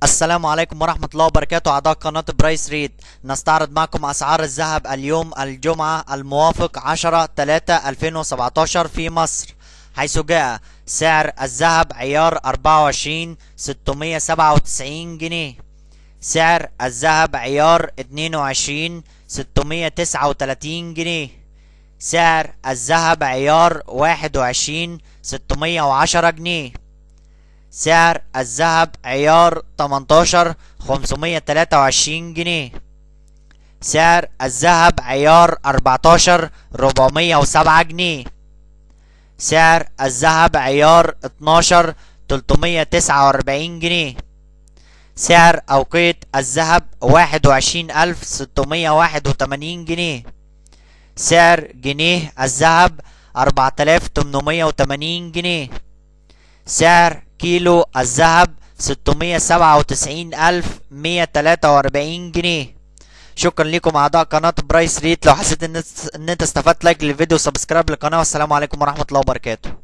السلام عليكم ورحمة الله وبركاته. أعضاء قناة برايس ريت، نستعرض معكم أسعار الذهب اليوم الجمعة الموافق 10/3/2017 في مصر، حيث جاء سعر الذهب عيار 24 697 جنيه، سعر الذهب عيار 22 639 جنيه، سعر الذهب عيار 21 610 جنيه، سعر الذهب عيار 18 523 جنيه، سعر الذهب عيار 14 407 جنيه، سعر الذهب عيار 12 349 جنيه، سعر أوقية الذهب 21681 جنيه، سعر جنيه الذهب 4880 جنيه، سعر كيلو الذهب 697143 جنيه. شكرا لكم اعضاء قناة برايس ريت. لو حسيت ان انت استفدت، لايك للفيديو وسبسكرايب للقناة، والسلام عليكم ورحمة الله وبركاته.